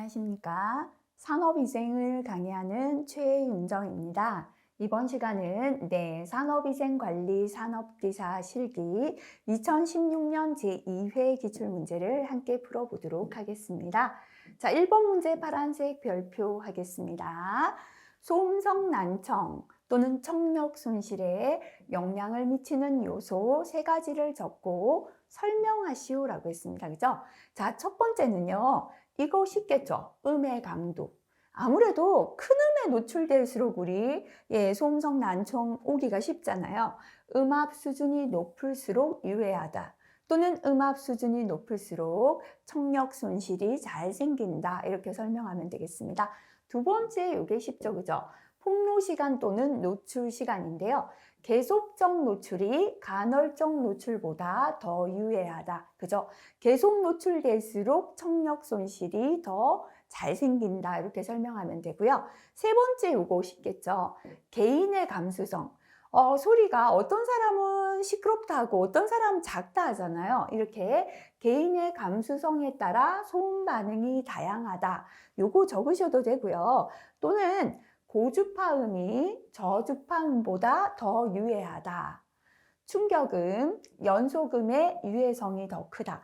안녕하십니까. 산업위생을 강의하는 최윤정입니다. 이번 시간은 산업위생관리 산업기사 실기 2016년 제2회 기출문제를 함께 풀어보도록 하겠습니다. 자, 1번 문제 파란색 별표 하겠습니다. 소음성 난청 또는 청력 손실에 영향을 미치는 요소 3가지를 적고 설명하시오라고 했습니다. 그죠? 자, 첫 번째는요. 이거 쉽겠죠? 음의 강도. 아무래도 큰 음에 노출될수록 우리 소음성 난청 오기가 쉽잖아요. 음압 수준이 높을수록 유해하다. 또는 음압 수준이 높을수록 청력 손실이 잘 생긴다. 이렇게 설명하면 되겠습니다. 두 번째, 이게 쉽죠, 그죠? 폭로 시간 또는 노출 시간인데요. 계속적 노출이 간헐적 노출보다 더 유해하다. 그죠? 계속 노출될수록 청력 손실이 더 잘 생긴다. 이렇게 설명하면 되고요. 세 번째, 요거 쉽겠죠? 개인의 감수성. 소리가 어떤 사람은 시끄럽다 하고 어떤 사람은 작다 하잖아요. 이렇게 개인의 감수성에 따라 소음 반응이 다양하다. 요거 적으셔도 되고요. 또는 고주파음이 저주파음보다 더 유해하다. 충격음, 연속음의 유해성이 더 크다.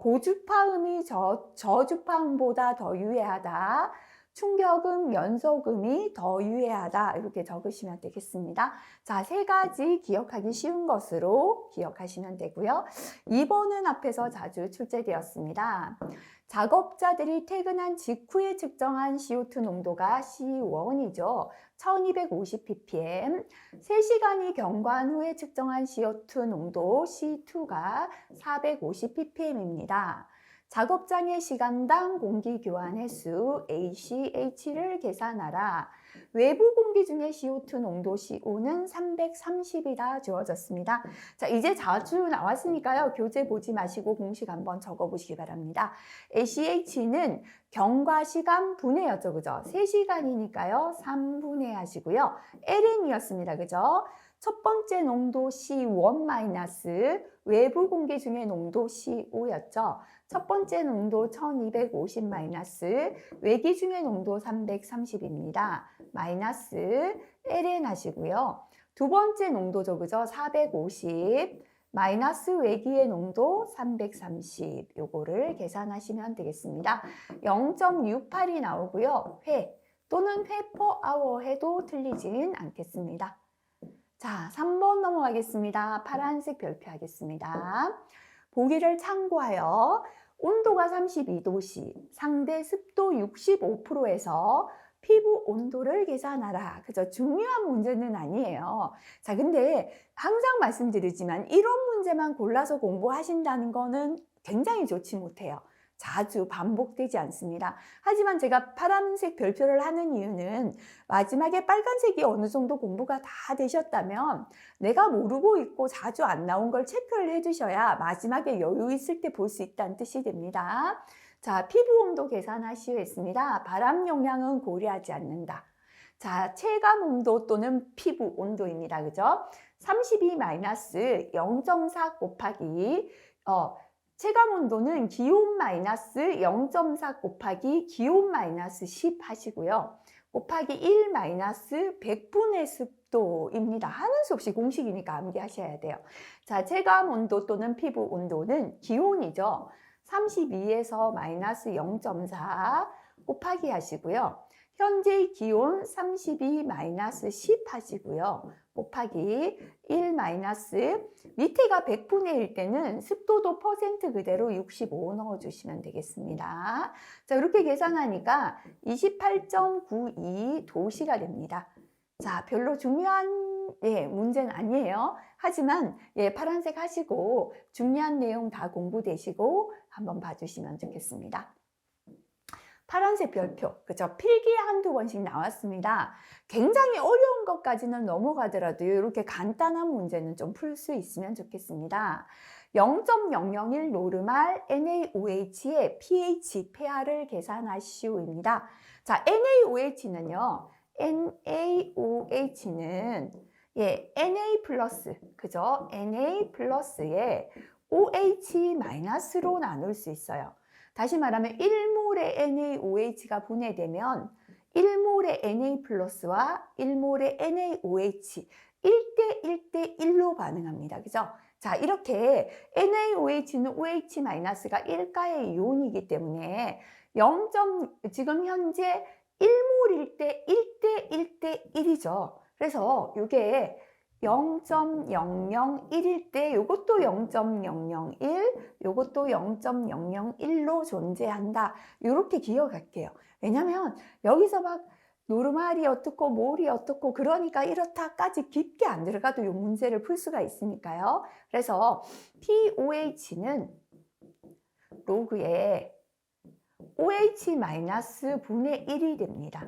고주파음이 저주파음보다 더 유해하다. 충격음, 연속음이 더 유해하다. 이렇게 적으시면 되겠습니다. 자, 3가지 기억하기 쉬운 것으로 기억하시면 되고요. 2번은 앞에서 자주 출제되었습니다. 작업자들이 퇴근한 직후에 측정한 CO2 농도가 C1이죠. 1250ppm. 3시간이 경과한 후에 측정한 CO2 농도 C2가 450ppm입니다. 작업장의 시간당 공기 교환 횟수 ACH를 계산하라. 외부 공기 중에 CO2 농도 CO는 330이다 주어졌습니다. 자, 이제 자주 나왔으니까요. 교재 보지 마시고 공식 한번 적어보시기 바랍니다. ACH는 경과 시간 분해였죠. 그죠? 3시간이니까요. 3분해 하시고요. LN이었습니다. 그죠? 첫 번째 농도 C1- 외부 공기 중에 농도 CO 였죠. 첫 번째 농도 1250- 외기 중에 농도 330입니다. 마이너스 LN 하시고요. 두 번째 농도죠. 그죠? 450 마이너스 외기의 농도 330 요거를 계산하시면 되겠습니다. 0.68이 나오고요. 회 또는 회 per hour 해도 틀리진 않겠습니다. 자, 3번 넘어가겠습니다. 파란색 별표 하겠습니다. 보기를 참고하여 온도가 32도시, 상대 습도 65%에서 피부 온도를 계산하라. 그죠? 중요한 문제는 아니에요. 자, 근데 항상 말씀드리지만 이런 문제만 골라서 공부하신다는 거는 굉장히 좋지 못해요. 자주 반복되지 않습니다. 하지만 제가 파란색 별표를 하는 이유는 마지막에 빨간색이 어느 정도 공부가 다 되셨다면 내가 모르고 있고 자주 안 나온 걸 체크를 해두셔야 마지막에 여유 있을 때 볼 수 있다는 뜻이 됩니다. 자, 피부 온도 계산하시오 했습니다. 바람 영향은 고려하지 않는다. 자, 체감 온도 또는 피부 온도입니다. 그죠? 32-0.4 곱하기 체감 온도는 기온 마이너스 0.4 곱하기 기온 마이너스 10 하시고요. 곱하기 1 마이너스 100분의 습도입니다. 하는 수 없이 공식이니까 암기하셔야 돼요. 자, 체감 온도 또는 피부 온도는 기온이죠. 32에서 마이너스 0.4 곱하기 하시고요. 현재 기온 32 마이너스 10 하시고요. 곱하기 1 마이너스 밑에가 100분의 1 때는 습도도 퍼센트 그대로 65 넣어주시면 되겠습니다. 자, 이렇게 계산하니까 28.92 도시가 됩니다. 자, 별로 중요한 문제는 아니에요. 하지만 파란색 하시고 중요한 내용 다 공부되시고 한번 봐주시면 좋겠습니다. 파란색 별표, 그죠? 필기에 한두 번씩 나왔습니다. 굉장히 어려운 것까지는 넘어가더라도 이렇게 간단한 문제는 좀 풀 수 있으면 좋겠습니다. 0.001 노르말 NaOH의 pH, pH를 계산하시오입니다. 자, NaOH는요, NaOH는 Na 플러스, 그죠? Na 플러스에 OH 마이너스로 나눌 수 있어요. 다시 말하면 1몰의 NaOH가 분해되면 1몰의 Na 플러스와 1몰의 NaOH 1대 1대 1로 반응합니다. 그죠? 자, 이렇게 NaOH는 OH-가 1가의 이온이기 때문에 지금 현재 1몰일 때 1대 1대 1이죠. 그래서 이게 0.001일 때 이것도 0.001, 이것도 0.001로 존재한다. 이렇게 기억할게요. 왜냐면 여기서 막 노르말이 어떻고 몰이 어떻고 그러니까 이렇다까지 깊게 안 들어가도 이 문제를 풀 수가 있으니까요. 그래서 POH는 로그에 OH-분의 1이 됩니다.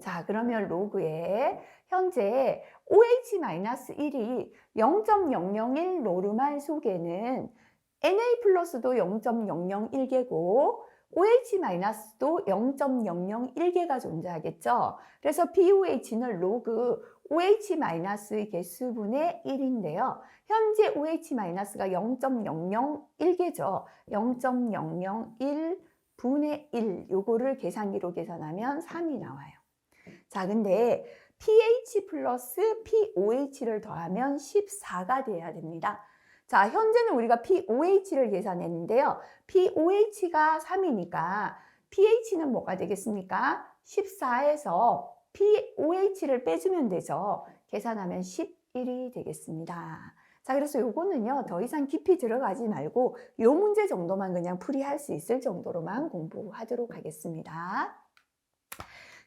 자, 그러면 로그에 현재 OH-1이 0.001 노르말 속에는 Na 플러스도 0.001개고 OH-도 0.001개가 존재하겠죠. 그래서 POH는 로그 OH-의 개수분의 1인데요. 현재 OH-가 0.001개죠. 0.001 분의 1, 요거를 계산기로 계산하면 3이 나와요. 자, 근데 pH 플러스 POH를 더하면 14가 돼야 됩니다. 자, 현재는 우리가 POH를 계산했는데요. POH가 3이니까 pH는 뭐가 되겠습니까? 14에서 POH를 빼주면 되죠. 계산하면 11이 되겠습니다. 자, 그래서 요거는요, 더 이상 깊이 들어가지 말고 요 문제 정도만 그냥 풀이할 수 있을 정도로만 공부하도록 하겠습니다.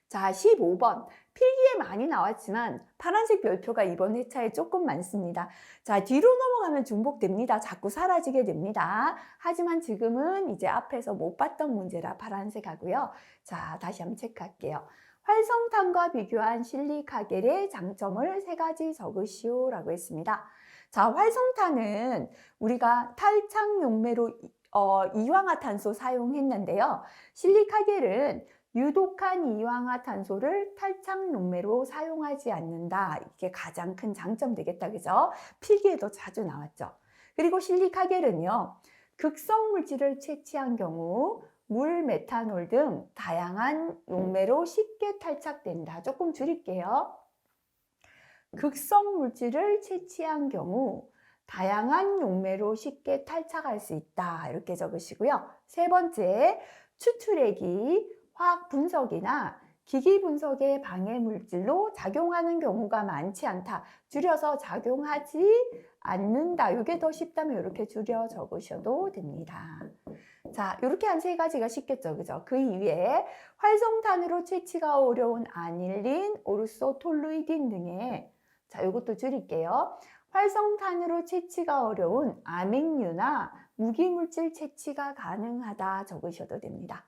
자, 15번. 필기에 많이 나왔지만 파란색 별표가 이번 회차에 조금 많습니다. 자, 뒤로 넘어가면 중복됩니다. 자꾸 사라지게 됩니다. 하지만 지금은 이제 앞에서 못 봤던 문제라 파란색 하고요. 자, 다시 한번 체크할게요. 활성탄과 비교한 실리카겔의 장점을 3가지 적으시오 라고 했습니다. 자, 활성탄은 우리가 탈착 용매로 이황화탄소 사용했는데요. 실리카겔은 유독한 이황화탄소를 탈착 용매로 사용하지 않는다. 이게 가장 큰 장점 되겠다. 그죠? 필기에도 자주 나왔죠. 그리고 실리카겔은요. 극성 물질을 채취한 경우 물, 메탄올 등 다양한 용매로 쉽게 탈착된다. 조금 줄일게요. 극성 물질을 채취한 경우 다양한 용매로 쉽게 탈착할 수 있다. 이렇게 적으시고요. 3번째, 추출액이 화학 분석이나 기기 분석의 방해 물질로 작용하는 경우가 많지 않다. 줄여서 작용하지 않는다. 이게 더 쉽다면 이렇게 줄여 적으셔도 됩니다. 자, 이렇게 한 3가지가 쉽겠죠. 그죠? 그 이외에 활성탄으로 채취가 어려운 아닐린, 오르소, 톨루이딘 등의 자, 이것도 줄일게요. 활성탄으로 채취가 어려운 아맹류나 무기물질 채취가 가능하다 적으셔도 됩니다.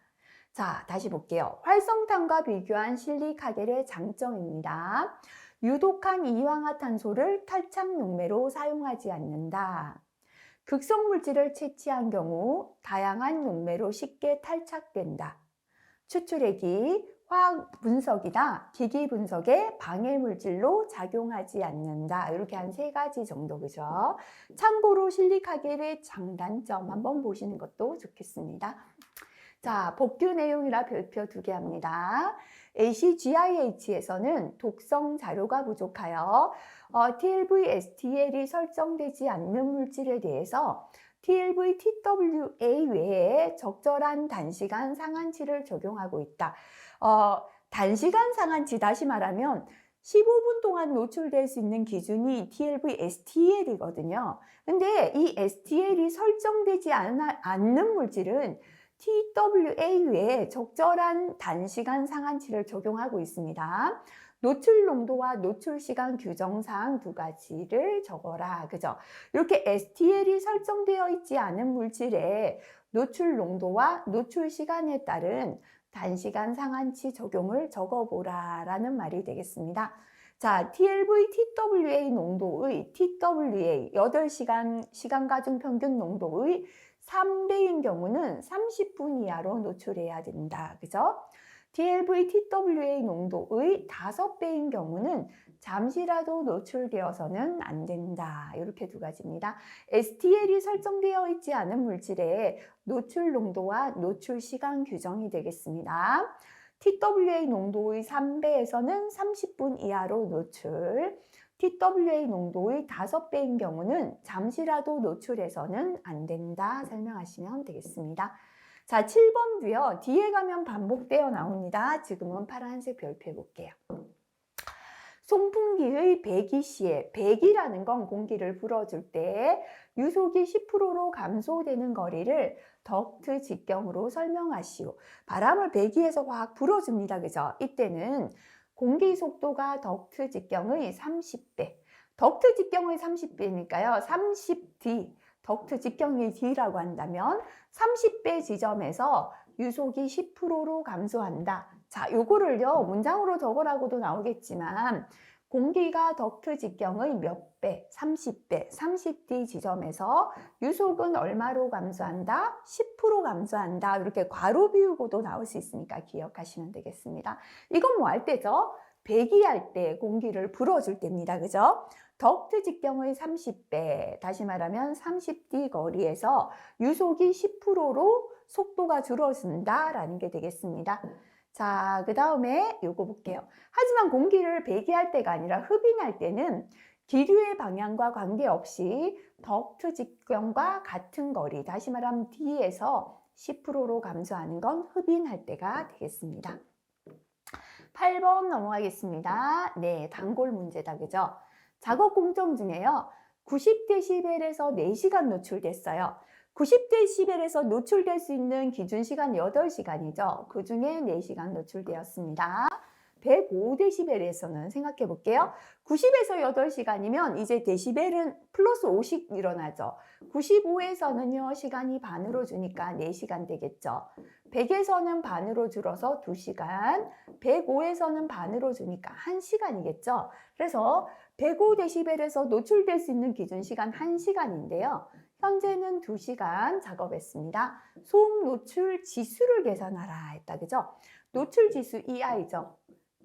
자, 다시 볼게요. 활성탄과 비교한 실리카겔의 장점입니다. 유독한 이황화탄소를 탈착 용매로 사용하지 않는다. 극성 물질을 채취한 경우 다양한 용매로 쉽게 탈착된다. 추출액이 화학 분석이나 기기 분석에 방해 물질로 작용하지 않는다. 이렇게 한 3가지 정도, 그죠? 참고로 실리카겔의 장단점 한번 보시는 것도 좋겠습니다. 자, 복규 내용이라 별표 2개 합니다. ACGIH에서는 독성 자료가 부족하여 TLV, STL이 설정되지 않는 물질에 대해서 TLV, TWA 외에 적절한 단시간 상한치를 적용하고 있다. 단시간 상한치, 다시 말하면 15분 동안 노출될 수 있는 기준이 TLV, STL이거든요. 근데 이 STL이 설정되지 않는 물질은 TWA 외에 적절한 단시간 상한치를 적용하고 있습니다. 노출 농도와 노출 시간 규정사항 2가지를 적어라. 그죠? 이렇게 STL이 설정되어 있지 않은 물질의 노출 농도와 노출 시간에 따른 단시간 상한치 적용을 적어보라 라는 말이 되겠습니다. 자, TLV, TWA 농도의 TWA 8시간 시간가중 평균 농도의 3배인 경우는 30분 이하로 노출해야 된다. 그죠? TLV, TWA 농도의 5배인 경우는 잠시라도 노출되어서는 안 된다. 이렇게 두 가지입니다. STL이 설정되어 있지 않은 물질의 노출 농도와 노출 시간 규정이 되겠습니다. TWA 농도의 3배에서는 30분 이하로 노출, TWA 농도의 5배인 경우는 잠시라도 노출해서는 안 된다 설명하시면 되겠습니다. 자, 7번도요. 뒤에 가면 반복되어 나옵니다. 지금은 파란색 별표 해볼게요. 송풍기의 배기 시에, 배기라는 건 공기를 불어줄 때 유속이 10%로 감소되는 거리를 덕트 직경으로 설명하시오. 바람을 배기에서 확 불어줍니다. 그죠? 이때는 공기 속도가 덕트 직경의 30배. 덕트 직경의 30배니까요. 30D. 덕트 직경의 D라고 한다면 30배 지점에서 유속이 10%로 감소한다. 자, 요거를요, 문장으로 적으라고도 나오겠지만, 공기가 덕트 직경의 몇 배, 30배, 30D 지점에서 유속은 얼마로 감소한다? 10% 감소한다. 이렇게 괄호 비우고도 나올 수 있으니까 기억하시면 되겠습니다. 이건 뭐 할 때죠? 배기할 때 공기를 불어줄 때입니다. 그죠? 덕트 직경의 30배, 다시 말하면 30D 거리에서 유속이 10%로 속도가 줄어든다라는 게 되겠습니다. 자, 그 다음에 요거 볼게요. 하지만 공기를 배기할 때가 아니라 흡인할 때는 기류의 방향과 관계없이 덕트 직경과 같은 거리, 다시 말하면 D에서 10%로 감소하는 건 흡인할 때가 되겠습니다. 8번 넘어가겠습니다. 네, 단골 문제다. 그죠? 작업 공정 중에요. 90dB에서 4시간 노출됐어요. 90dB에서 노출될 수 있는 기준 시간 8시간이죠. 그 중에 4시간 노출되었습니다. 105dB에서는 생각해 볼게요. 90에서 8시간이면 이제 데시벨은 플러스 5씩 일어나죠. 95에서는요, 시간이 반으로 주니까 4시간 되겠죠. 100에서는 반으로 줄어서 2시간, 105에서는 반으로 주니까 1시간이겠죠. 그래서 105dB에서 노출될 수 있는 기준 시간 1시간인데요. 현재는 2시간 작업했습니다. 소음 노출 지수를 계산하라 했다. 그죠? 노출 지수 EI죠.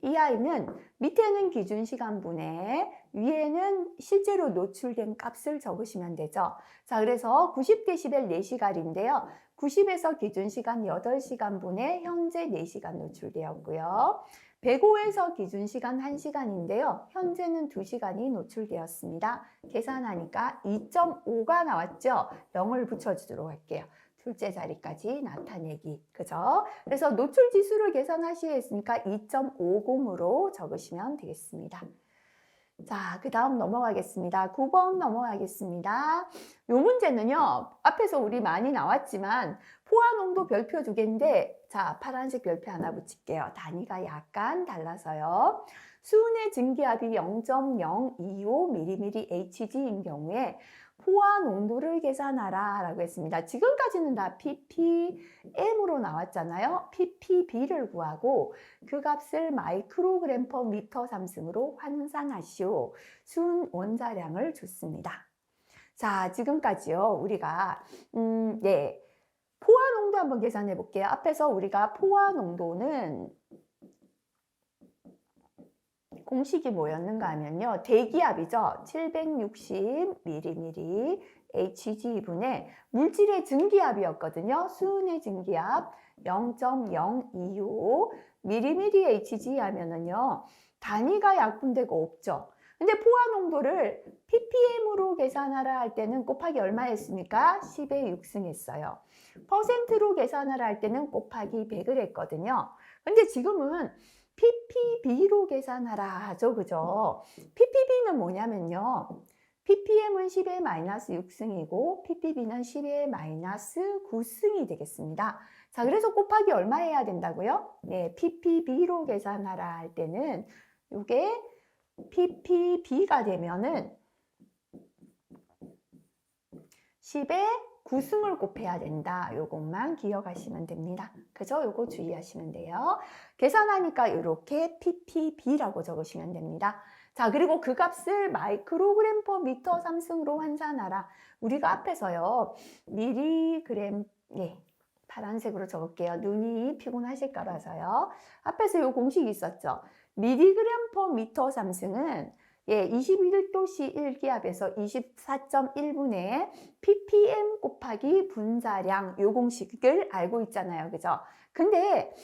EI는 밑에는 기준 시간분에 위에는 실제로 노출된 값을 적으시면 되죠. 자, 그래서 90dB 4시간인데요. 90에서 기준 시간 8시간분에 현재 4시간 노출되었고요. 105에서 기준 시간 1시간인데요. 현재는 2시간이 노출되었습니다. 계산하니까 2.5가 나왔죠. 0을 붙여주도록 할게요. 둘째 자리까지 나타내기. 그죠? 그래서 노출 지수를 계산하셔야 했으니까 2.50으로 적으시면 되겠습니다. 자, 그 다음 넘어가겠습니다. 9번 넘어가겠습니다. 이 문제는요, 앞에서 우리 많이 나왔지만 포화 농도 별표 2개인데, 자, 파란색 별표 하나 붙일게요. 단위가 약간 달라서요. 수은의 증기압이 0.025 mmHg인 경우에 포화 농도를 계산하라 라고 했습니다. 지금까지는 다 ppm으로 나왔잖아요. ppb를 구하고 그 값을 마이크로그램 퍼 미터 삼승으로 환산하시오. 순 원자량을 줬습니다. 자, 지금까지요. 우리가 네, 포화 농도 한번 계산해 볼게요. 앞에서 우리가 포화 농도는 공식이 뭐였는가 하면요. 대기압이죠. 760 mmHg분의 물질의 증기압이었거든요. 수은의 증기압 0.025 mmHg 하면은요. 단위가 약분되고 없죠. 근데 포화 농도를 ppm으로 계산하라 할 때는 곱하기 얼마 했습니까? 10의 6승 했어요. 퍼센트로 계산하라 할 때는 곱하기 100을 했거든요. 근데 지금은 ppb로 계산하라 하죠. 그죠? ppb는 뭐냐면요. ppm은 10의 마이너스 6승이고 ppb는 10의 마이너스 9승이 되겠습니다. 자, 그래서 곱하기 얼마 해야 된다고요? 네, ppb로 계산하라 할 때는 이게 ppb가 되면은 10의 9승을 곱해야 된다. 요것만 기억하시면 됩니다. 그죠? 요거 주의하시면 돼요. 계산하니까 이렇게 ppb라고 적으시면 됩니다. 자, 그리고 그 값을 마이크로그램 퍼 미터 삼승으로 환산하라. 우리가 앞에서요. 미리그램, 네. 파란색으로 적을게요. 눈이 피곤하실까 봐서요. 앞에서 요 공식이 있었죠. 미리그램 퍼 미터 삼승은 21도씨 1기압에서 24.1분의 ppm 곱하기 분자량 요 공식을 알고 있잖아요. 그죠? 근데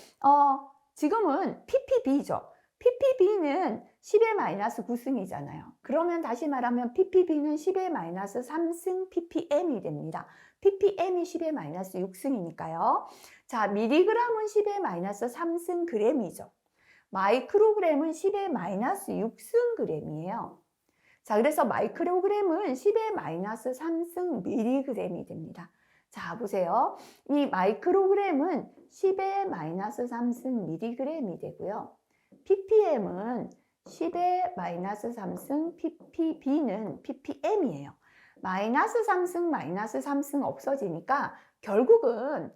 지금은 ppb죠. ppb는 10의 마이너스 9승이잖아요. 그러면 다시 말하면 ppb는 10의 마이너스 3승 ppm이 됩니다. ppm이 10의 마이너스 6승이니까요. 자, 미리그램은 10의 마이너스 3승 그램이죠. 마이크로그램은 10의 마이너스 6승 그램이에요. 자, 그래서 마이크로그램은 10의 마이너스 3승 미리그램이 됩니다. 자, 보세요. 이 마이크로그램은 10의 마이너스 3승 미리그램이 되고요. ppm은 10의 마이너스 3승 ppb는 ppm이에요. 마이너스 3승 마이너스 3승 없어지니까 결국은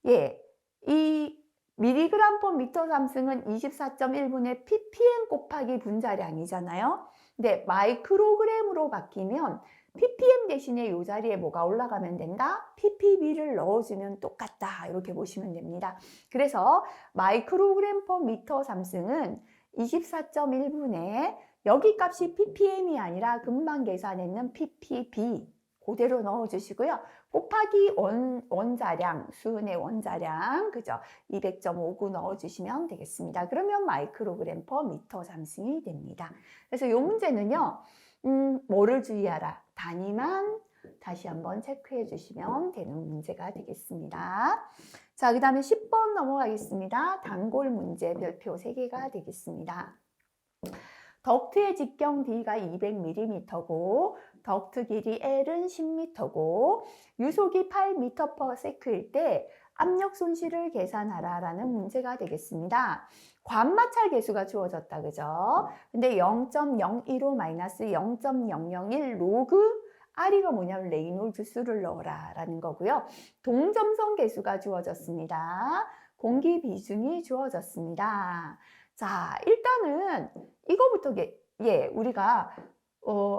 이 미리그램 퍼 미터 삼승은 24.1분의 ppm 곱하기 분자량이잖아요. 근데 마이크로그램으로 바뀌면 ppm 대신에 이 자리에 뭐가 올라가면 된다? ppb를 넣어주면 똑같다. 이렇게 보시면 됩니다. 그래서 마이크로그램 퍼 미터 삼승은 24.1분의 여기 값이 ppm이 아니라 금방 계산했는 ppb 그대로 넣어주시고요. 곱하기 원자량, 수은의 원자량, 그죠? 200.59 넣어주시면 되겠습니다. 그러면 마이크로그램 퍼 미터 삼승이 됩니다. 그래서 이 문제는요, 뭐를 주의하라? 단위만 다시 한번 체크해 주시면 되는 문제가 되겠습니다. 자, 그 다음에 10번 넘어가겠습니다. 단골 문제 별표 3개가 되겠습니다. 덕트의 직경 D가 200mm고 덕트 길이 L은 10m고 유속이 8m/s일 때 압력 손실을 계산하라 라는 문제가 되겠습니다. 관마찰 계수가 주어졌다. 그죠? 근데 0.015 마이너스 0.001 로그 R이가 뭐냐면 레이놀즈 수를 넣어라 라는 거고요. 동점성 계수가 주어졌습니다. 공기 비중이 주어졌습니다. 자, 일단은 이거부터 우리가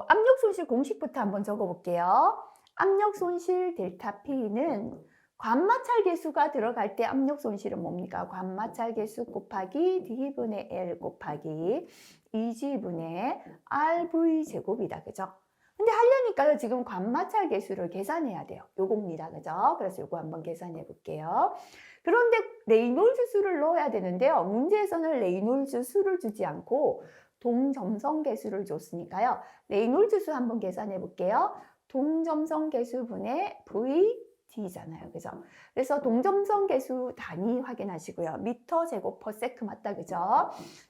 압력 손실 공식부터 한번 적어 볼게요. 압력 손실 델타 P는 관마찰 계수가 들어갈 때 압력 손실은 뭡니까? 관마찰 계수 곱하기 D분의 L 곱하기 2G분의 RV 제곱이다. 그죠? 근데 하려니까요, 지금 관마찰 계수를 계산해야 돼요. 요겁니다. 그죠? 그래서 요거 한번 계산해 볼게요. 그런데 레이놀즈 수를 넣어야 되는데요. 문제에서는 레이놀즈 수를 주지 않고 동점성 계수를 줬으니까요. 레이놀즈 수 한번 계산해 볼게요. 동점성 계수분의 VD잖아요. 그죠? 그래서 동점성 계수 단위 확인하시고요. 미터 제곱 퍼 세크 맞다. 그죠?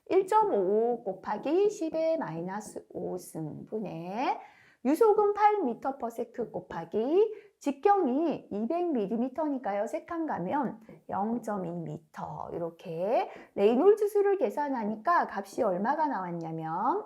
1.5 곱하기 10의 마이너스 5승분의 유속은 8m/s 곱하기 직경이 200mm니까요. 세칸 가면 0.2m 이렇게 레이놀즈 수를 계산하니까 값이 얼마가 나왔냐면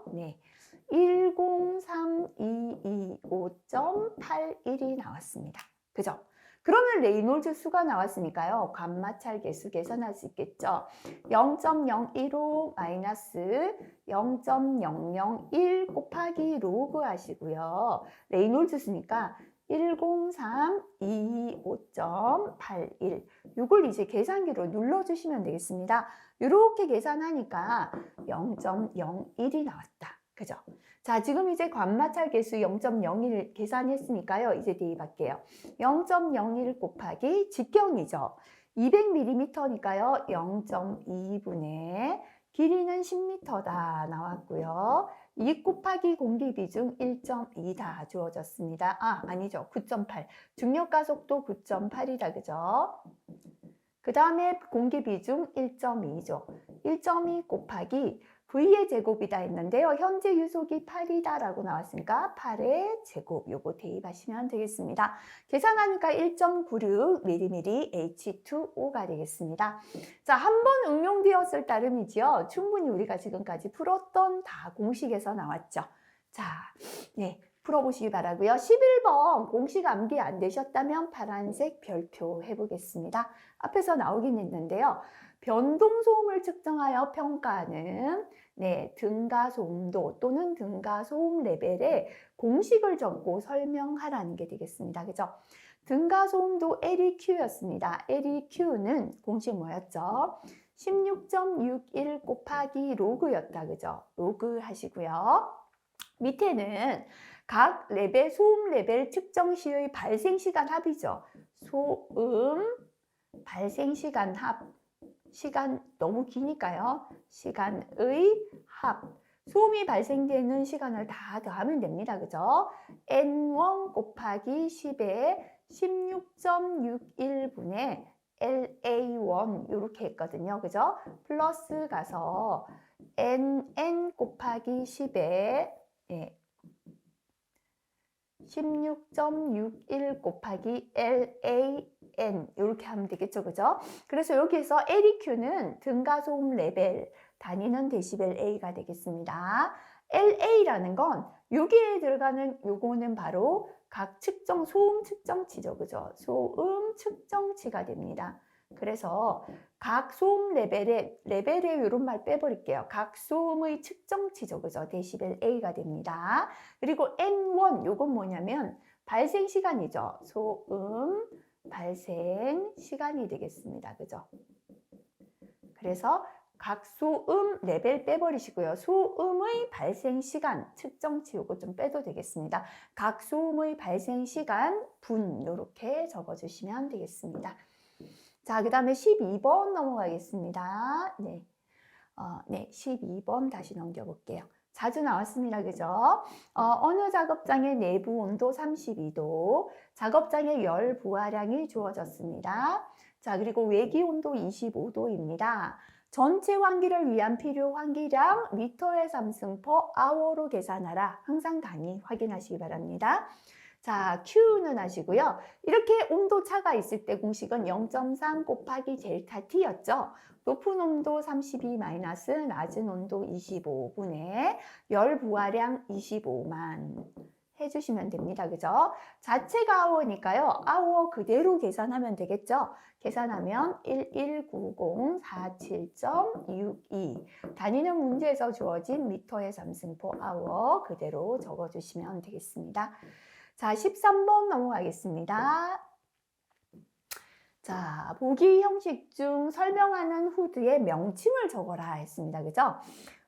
103,225.81이 나왔습니다. 그죠? 그러면 레이놀즈 수가 나왔으니까요. 관마찰 계수 계산할 수 있겠죠. 0.015 마이너스 0.001 곱하기 로그 하시고요. 레이놀즈 수니까 103,225.81 이걸 이제 계산기로 눌러주시면 되겠습니다. 이렇게 계산하니까 0.01이 나왔다. 그죠? 자, 지금 이제 관마찰 계수 0.01 계산했으니까요. 이제 대입할게요. 0.01 곱하기 직경이죠. 200mm니까요. 0.2분의 길이는 10m다 나왔고요. 2 곱하기 공기 비중 1.2다 주어졌습니다. 아니죠. 9.8. 중력 가속도 9.8이다. 그죠? 그 다음에 공기 비중 1.2죠. 1.2 곱하기 V의 제곱이다 했는데요. 현재 유속이 8이다 라고 나왔으니까 8의 제곱 요거 대입하시면 되겠습니다. 계산하니까 1.96mm H2O가 되겠습니다. 자, 한 번 응용되었을 따름이지요. 충분히 우리가 지금까지 풀었던 다 공식에서 나왔죠. 자, 풀어보시기 바라고요. 11번 공식 암기 안 되셨다면 파란색 별표 해보겠습니다. 앞에서 나오긴 했는데요. 변동소음을 측정하여 평가하는 등가소음도 또는 등가소음 레벨의 공식을 적고 설명하라는 게 되겠습니다. 그죠? 등가소음도 LEQ였습니다. LEQ는 공식 뭐였죠? 16.61 곱하기 로그였다. 그죠? 로그 하시고요. 밑에는 각 레벨, 소음 레벨 측정 시의 발생 시간 합이죠. 소음 발생 시간 합. 시간 너무 기니까요. 시간의 합. 소음이 발생되는 시간을 다 더하면 됩니다. 그죠? N1 곱하기 10에 16.61분의 LA1 이렇게 했거든요. 그죠? 플러스 가서 NN 곱하기 10에 16.61 곱하기 LAN 이렇게 하면 되겠죠. 그죠? 그래서 여기에서 LEQ는 등가소음 레벨, 단위는 데시벨 A가 되겠습니다. LA라는 건 여기에 들어가는 요거는 바로 각 측정, 소음 측정치죠. 그죠? 소음 측정치가 됩니다. 그래서 각 소음 레벨에 이런 말 빼버릴게요. 각 소음의 측정치죠. 그죠? 데시벨 A가 됩니다. 그리고 N1 요건 뭐냐면 발생 시간이죠. 소음 발생 시간이 되겠습니다. 그죠? 그래서 각 소음 레벨 빼버리시고요. 소음의 발생 시간 측정치 요거 좀 빼도 되겠습니다. 각 소음의 발생 시간 분 이렇게 적어주시면 되겠습니다. 자, 그 다음에 12번 넘어가겠습니다. 네. 12번 다시 넘겨볼게요. 자주 나왔습니다. 그죠? 어느 작업장의 내부 온도 32도, 작업장의 열 부하량이 주어졌습니다. 자, 그리고 외기 온도 25도입니다. 전체 환기를 위한 필요 환기량 미터의 삼승 퍼 아워로 계산하라. 항상 단위 확인하시기 바랍니다. 자, Q는 하시고요. 이렇게 온도 차가 있을 때 공식은 0.3 곱하기 델타 T였죠. 높은 온도 32 마이너스 낮은 온도 25분의 열 부하량 25만 해주시면 됩니다. 그죠? 자체가 아워니까요. 아워 그대로 계산하면 되겠죠? 계산하면 119047.62 단위는 문제에서 주어진 미터의 삼승포 아워 그대로 적어주시면 되겠습니다. 자, 13번 넘어가겠습니다. 자, 보기 형식 중 설명하는 후드의 명칭을 적어라 했습니다. 그죠?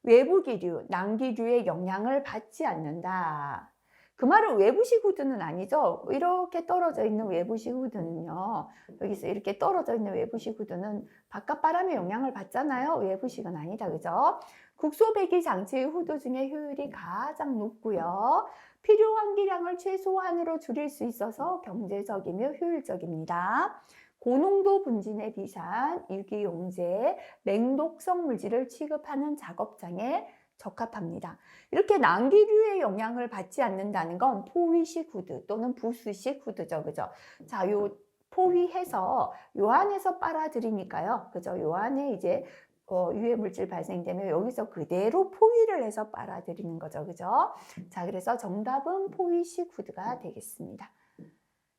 외부 기류, 난기류의 영향을 받지 않는다. 그 말은 외부식 후드는 아니죠. 이렇게 떨어져 있는 외부식 후드는요. 여기서 이렇게 떨어져 있는 외부식 후드는 바깥 바람의 영향을 받잖아요. 외부식은 아니다. 그죠? 국소 배기 장치의 후드 중에 효율이 가장 높고요. 필요 환기량을 최소한으로 줄일 수 있어서 경제적이며 효율적입니다. 고농도 분진에 비싼 유기용제, 맹독성 물질을 취급하는 작업장에 적합합니다. 이렇게 난기류의 영향을 받지 않는다는 건 포위식 후드 또는 부수식 후드죠. 그죠? 자, 요 포위해서 요 안에서 빨아들이니까요. 그죠? 요 안에 이제 유해 물질 발생되면 여기서 그대로 포위를 해서 빨아들이는 거죠. 그죠? 자, 그래서 정답은 포위식 후드가 되겠습니다.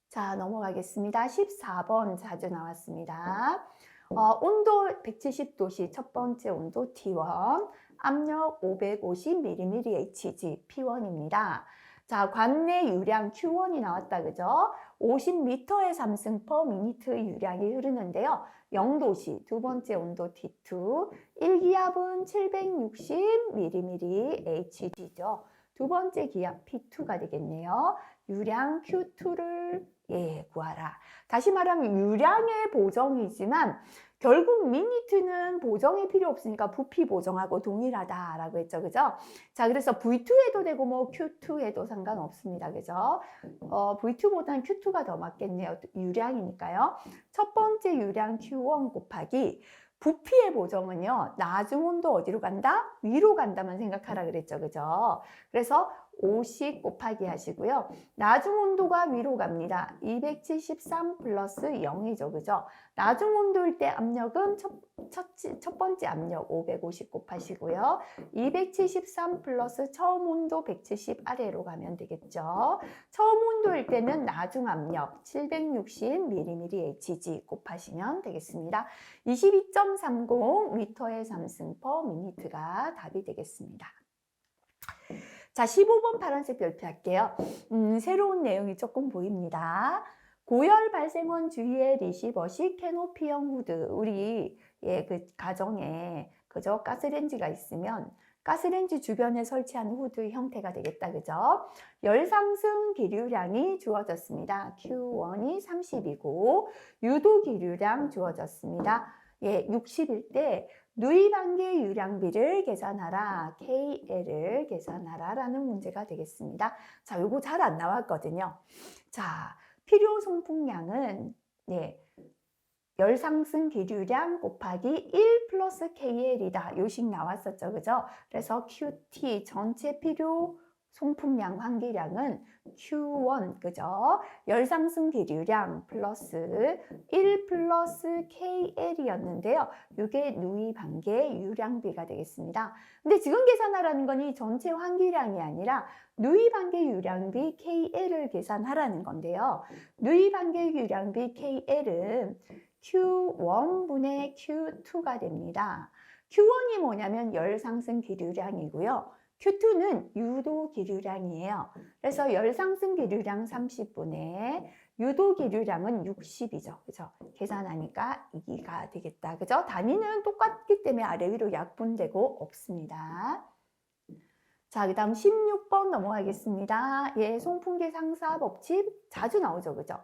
자, 넘어가겠습니다. 14번 자주 나왔습니다. 온도 170도씨 첫 번째 온도 T1, 압력 550mm HG P1입니다. 자, 관내 유량 Q1이 나왔다. 그죠? 50m의 삼승 퍼 미니트 유량이 흐르는데요. 0도씨 두 번째 온도 T2, 일기압은 760mm HG죠. 두 번째 기압 P2가 되겠네요. 유량 Q2를 구하라. 다시 말하면 유량의 보정이지만 결국 미니트는 보정이 필요 없으니까 부피 보정하고 동일하다라고 했죠. 그죠? 자, 그래서 V2 해도 되고 뭐 Q2 해도 상관없습니다. 그죠? V2보다는 Q2가 더 맞겠네요. 유량이니까요. 첫 번째 유량 Q1 곱하기 부피의 보정은요. 나중 온도 어디로 간다? 위로 간다만 생각하라 그랬죠. 그죠? 그래서 50 곱하기 하시고요. 나중 온도가 위로 갑니다. 273 플러스 0이죠. 그죠? 나중 온도일 때 압력은 첫 번째 압력 550 곱하시고요. 273 플러스 처음 온도 170 아래로 가면 되겠죠. 처음 온도일 때는 나중 압력 760mm HG 곱하시면 되겠습니다. 22.30 미터의 삼승 퍼 미니트가 답이 되겠습니다. 자, 15번 파란색 별표 할게요. 새로운 내용이 조금 보입니다. 고열 발생원 주위에 리시버식 캐노피형 후드. 우리 그 가정에 그저 가스레인지가 있으면 가스레인지 주변에 설치한 후드 형태가 되겠다. 그죠? 열 상승 기류량이 주어졌습니다. Q1이 30이고 유도 기류량 주어졌습니다. 60일 때 누이반개 유량비를 계산하라. KL을 계산하라 라는 문제가 되겠습니다. 자, 요거 잘 안 나왔거든요. 자, 필요 송풍량은 열 상승 기류량 곱하기 1 플러스 KL이다. 요식 나왔었죠. 그죠? 그래서 QT 전체 필요 송풍량 환기량은 Q1, 그죠? 열 상승 기류량 플러스 1 플러스 KL이었는데요. 이게 누이 반개 유량비가 되겠습니다. 근데 지금 계산하라는 건 이 전체 환기량이 아니라 누이 반개 유량비 KL을 계산하라는 건데요. 누이 반개 유량비 KL은 Q1분의 Q2가 됩니다. Q1이 뭐냐면 열 상승 기류량이고요. Q2는 유도 기류량이에요. 그래서 열 상승 기류량 30분의 유도 기류량은 60이죠. 그죠? 계산하니까 2가 되겠다. 그죠? 단위는 똑같기 때문에 아래 위로 약분되고 없습니다. 자, 그 다음 16번 넘어가겠습니다. 송풍기 상사 법칙 자주 나오죠. 그죠?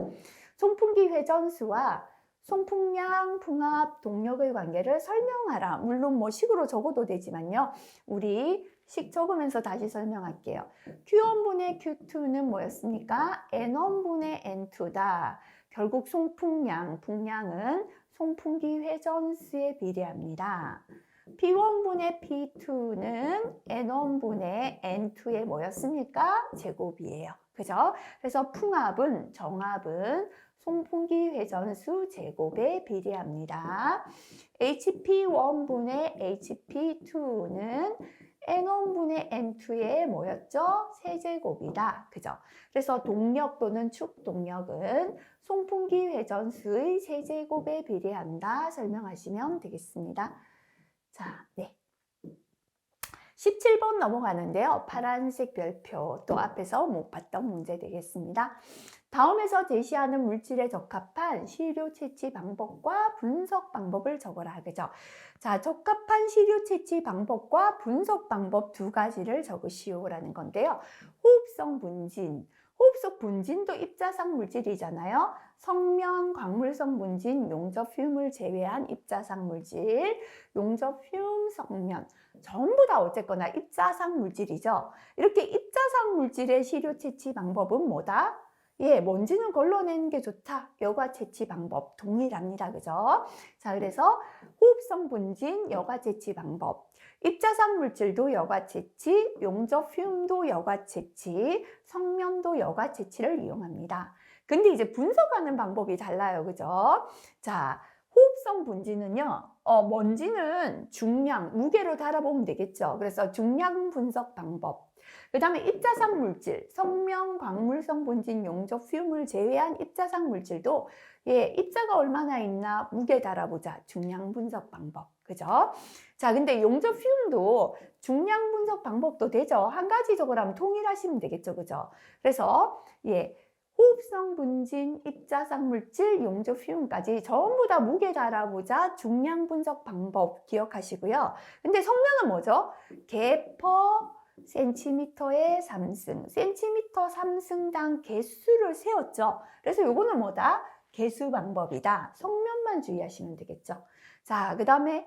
송풍기 회전수와 송풍량, 풍압, 동력의 관계를 설명하라. 물론 뭐 식으로 적어도 되지만요. 우리 식 적으면서 다시 설명할게요. Q1분의 Q2는 뭐였습니까? N1분의 N2다. 결국 송풍량, 풍량은 송풍기 회전수에 비례합니다. P1분의 P2는 N1분의 N2의 뭐였습니까? 제곱이에요. 그죠? 그래서 풍압은, 정압은 송풍기 회전수 제곱에 비례합니다. HP1분의 HP2는 N1분의 N2의 뭐였죠? 세제곱이다. 그죠? 그래서 동력 또는 축동력은 송풍기 회전수의 세제곱에 비례한다. 설명하시면 되겠습니다. 자, 17번 넘어가는데요. 파란색 별표 또 앞에서 못 봤던 문제 되겠습니다. 다음에서 제시하는 물질에 적합한 시료 채취 방법과 분석 방법을 적어라. 그죠? 자, 적합한 시료 채취 방법과 분석 방법 두 가지를 적으시오라는 건데요. 호흡성 분진. 호흡성 분진도 입자상 물질이잖아요. 성면, 광물성 분진, 용접 흉을 제외한 입자상 물질, 용접 흉, 성면. 전부 다 어쨌거나 입자상 물질이죠. 이렇게 입자상 물질의 시료 채취 방법은 뭐다? 먼지는 걸러내는 게 좋다. 여과 채취 방법 동일합니다. 그죠? 자, 그래서 호흡성 분진, 여과 채취 방법. 입자상 물질도 여과 채취, 용접 흉도 여과 채취, 성면도 여과 채취를 이용합니다. 근데 이제 분석하는 방법이 달라요. 그죠? 자, 호흡성 분진은요, 먼지는 중량, 무게로 달아보면 되겠죠. 그래서 중량 분석 방법. 그 다음에 입자상 물질, 성면, 광물성 분진, 용접 흉을 제외한 입자상 물질도 입자가 얼마나 있나 무게 달아보자. 중량 분석 방법. 그죠? 자, 근데 용접 흉도 중량 분석 방법도 되죠. 한 가지 적으라면 통일하시면 되겠죠. 그죠? 그래서 호흡성 분진, 입자상 물질, 용접 흉까지 전부 다 무게 달아보자. 중량 분석 방법 기억하시고요. 근데 성면은 뭐죠? 개퍼 센티미터의 3승, 센티미터 3승당 개수를 세웠죠. 그래서 요거는 뭐다? 개수 방법이다. 성면만 주의하시면 되겠죠. 자, 그 다음에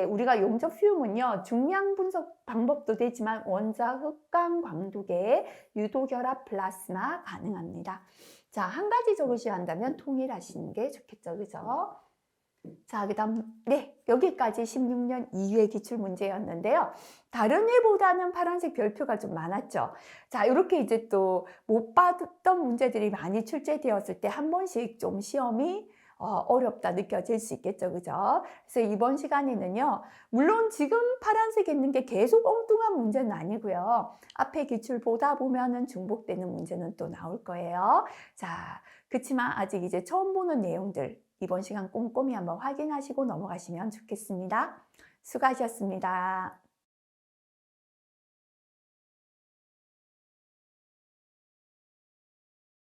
우리가 용접 흉은요, 중량 분석 방법도 되지만 원자, 흑강, 광두계, 유도결합, 플라스마 가능합니다. 자, 한 가지 적으셔야 한다면 통일하시는 게 좋겠죠. 그죠? 자, 그 다음, 여기까지 16년 2회 기출문제였는데요. 다른 해보다는 파란색 별표가 좀 많았죠. 자, 이렇게 이제 또 못 봤던 문제들이 많이 출제되었을 때 한 번씩 좀 시험이 어렵다 느껴질 수 있겠죠. 그죠? 그래서 이번 시간에는요, 물론 지금 파란색에 있는 게 계속 엉뚱한 문제는 아니고요. 앞에 기출 보다 보면은 중복되는 문제는 또 나올 거예요. 자, 그치만 아직 이제 처음 보는 내용들, 이번 시간 꼼꼼히 한번 확인하시고 넘어가시면 좋겠습니다. 수고하셨습니다.